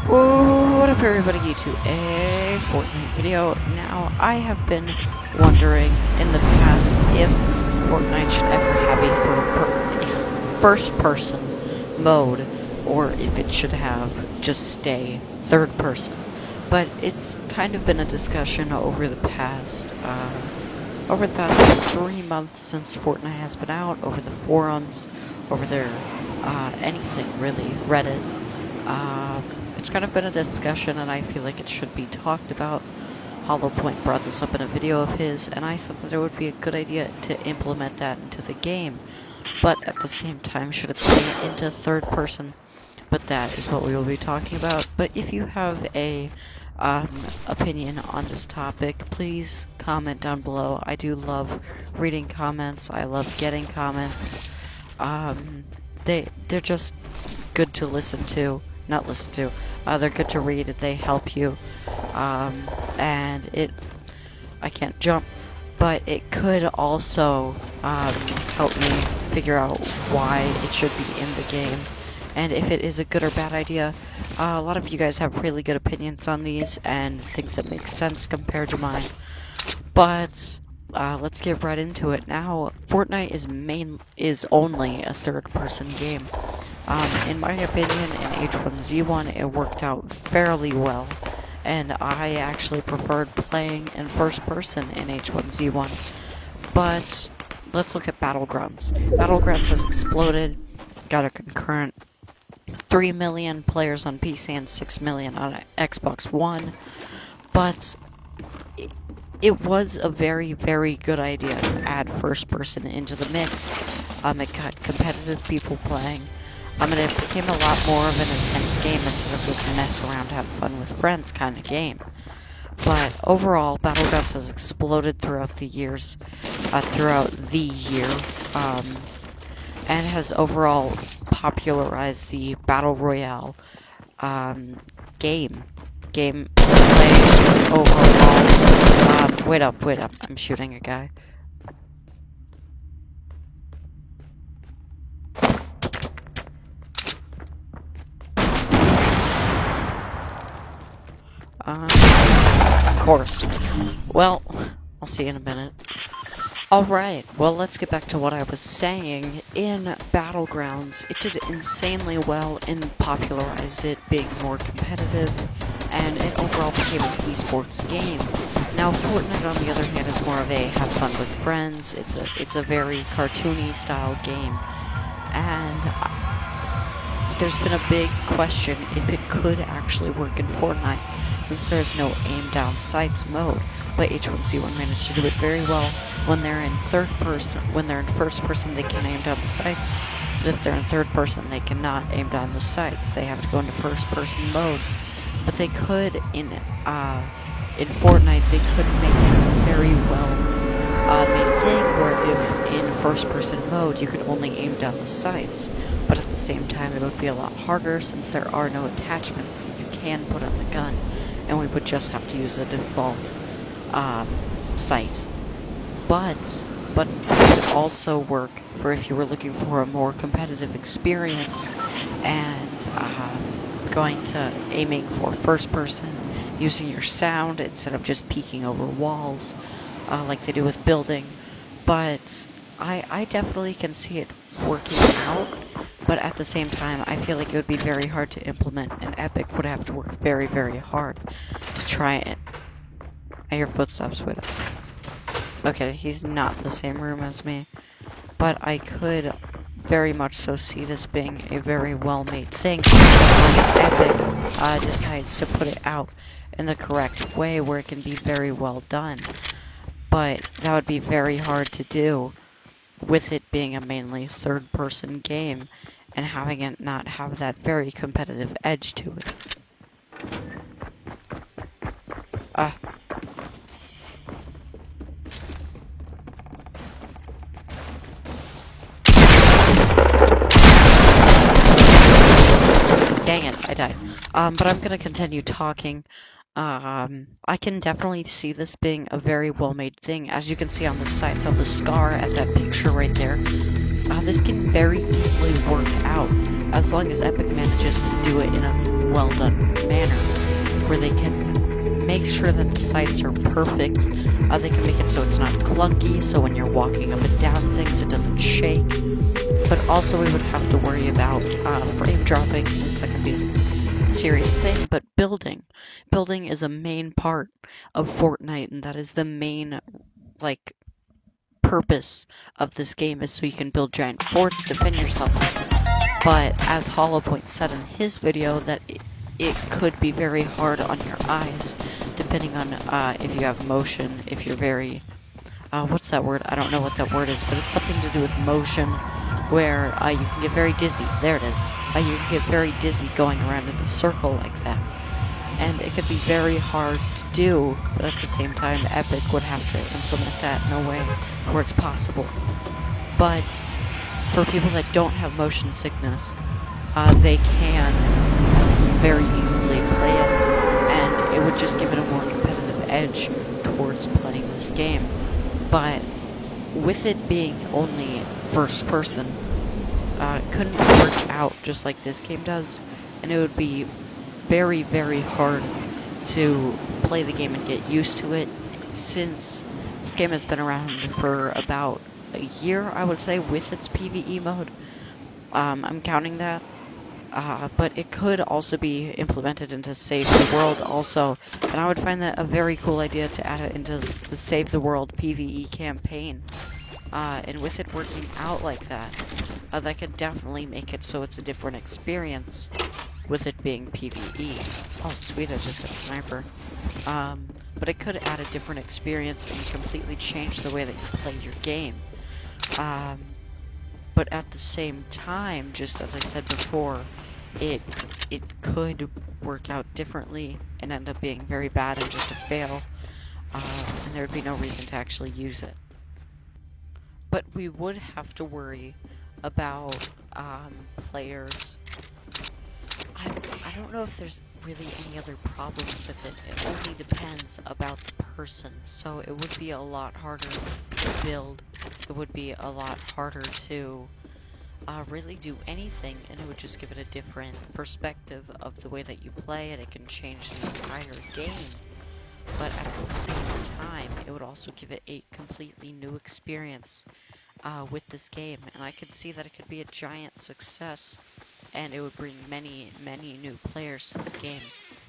What up everybody to a Fortnite video. Now, I have been wondering in the past if Fortnite should ever have a first-person mode, or if it should have just stay third-person. But it's kind of been a discussion over the past 3 months since Fortnite has been out, over the forums, over their, anything really, Reddit. It's kind of been a discussion, and I feel like it should be talked about. HollowPoint brought this up in a video of his, and I thought that it would be a good idea to implement that into the game. But at the same time, should it stay into third person? But that is what we will be talking about. But if you have a opinion on this topic, please comment down below. I do love reading comments. I love getting comments. They're just good to listen to. Not listen to. They're good to read. They help you. And I can't jump, but it could also help me figure out why it should be in the game, and if it is a good or bad idea. A lot of you guys have really good opinions on these and things that make sense compared to mine. But let's get right into it. Now, Fortnite is only a third-person game. In my opinion, in H1Z1, it worked out fairly well, and I actually preferred playing in first person in H1Z1. But let's look at Battlegrounds. Battlegrounds has exploded, got a concurrent 3 million players on PC and 6 million on Xbox One, but it was a very, very good idea to add first person into the mix. It got competitive people playing. And it became a lot more of an intense game instead of just mess around, have fun with friends kind of game. But overall, Battlegrounds has exploded throughout the year, and has overall popularized the Battle Royale gameplay overall. Wait up, I'm shooting a guy. Of course. Well, I'll see you in a minute. Alright, well, let's get back to what I was saying. In Battlegrounds, it did insanely well and popularized it, being more competitive, and it overall became an esports game. Now, Fortnite, on the other hand, is more of a have fun with friends. It's a very cartoony style game, and there's been a big question if it could actually work in Fortnite, since there's no aim down sights mode. But H1Z1 managed to do it very well. When they're in first person, they can aim down the sights. But if they're in third person, they cannot aim down the sights. They have to go into first person mode. But they could in Fortnite, they could make it a very well made thing where if in first person mode you could only aim down the sights. But at the same time, it would be a lot harder since there are no attachments that you can put on the gun, and we would just have to use a default sight. But it would also work for if you were looking for a more competitive experience and going to aiming for first person, using your sound instead of just peeking over walls like they do with building. But I definitely can see it working out. But at the same time, I feel like it would be very hard to implement, and Epic would have to work very, very hard to try it. I hear footsteps, wait up. Okay, he's not in the same room as me, but I could very much so see this being a very well-made thing, as Epic decides to put it out in the correct way where it can be very well done. But that would be very hard to do with it being a mainly third-person game and having it not have that very competitive edge to it. Dang it, I died. But I'm gonna continue talking. I can definitely see this being a very well-made thing. As you can see on the sides of the scar at that picture right there, this can very easily work out as long as Epic manages to do it in a well-done manner, where they can make sure that the sites are perfect. They can make it so it's not clunky, so when you're walking up and down things, it doesn't shake. But also we would have to worry about frame dropping, since that can be a serious thing. But building is a main part of Fortnite, and that is the main, like, purpose of this game, is so you can build giant forts, defend yourself. But as HollowPoint said in his video, that it could be very hard on your eyes, depending on if you have motion, if you're very, what's that word? I don't know what that word is, but it's something to do with motion, where you can get very dizzy. There it is. You can get very dizzy going around in a circle like that. And it could be very hard to do, but at the same time, Epic would have to implement that in a way where it's possible. But for people that don't have motion sickness, they can very easily play it, and it would just give it a more competitive edge towards playing this game. But with it being only first person, it couldn't work out just like this game does, and it would be very, very hard to play the game and get used to it, since this game has been around for about a year, I would say, with its PvE mode. I'm counting that. But it could also be implemented into Save the World also, and I would find that a very cool idea to add it into the Save the World PvE campaign. And with it working out like that, that could definitely make it so it's a different experience with it being PvE. Oh sweet, I just got a sniper. But it could add a different experience and completely change the way that you play your game. But at the same time, just as I said before, it could work out differently and end up being very bad and just a fail, and there would be no reason to actually use it. But we would have to worry about players. I don't know if there's really any other problems with it. It only depends about the person, so it would be a lot harder to build. It would be a lot harder to really do anything, and it would just give it a different perspective of the way that you play it. It can change the entire game, but at the same time, it would also give it a completely new experience with this game, and I could see that it could be a giant success, and it would bring many, many new players to this game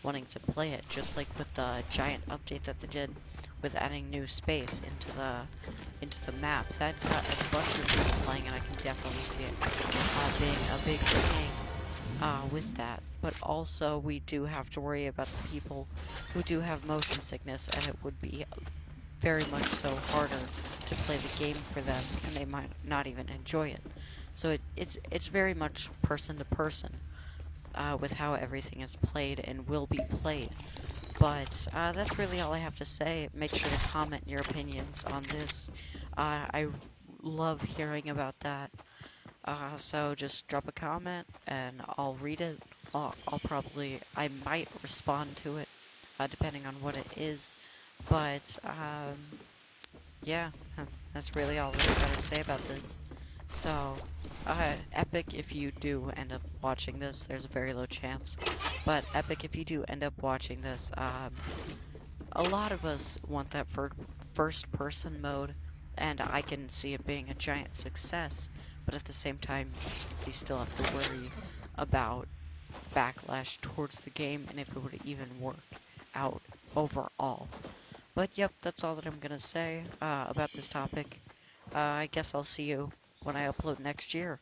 wanting to play it, just like with the giant update that they did with adding new space into the map. That got a bunch of people playing, and I can definitely see it being a big thing with that. But also, we do have to worry about the people who do have motion sickness, and it would be very much so harder to play the game for them, and they might not even enjoy it. So it's very much person to person with how everything is played and will be played. But that's really all I have to say. Make sure to comment your opinions on this. I love hearing about that. So just drop a comment and I'll read it. I might respond to it, depending on what it is. But yeah, that's really all I gotta say about this. So, Epic, if you do end up watching this, there's a very low chance, but Epic, if you do end up watching this, a lot of us want that for first-person mode, and I can see it being a giant success, but at the same time, you still have to worry about backlash towards the game, and if it would even work out overall. But yep, that's all that I'm gonna say about this topic. I guess I'll see you when I upload next year.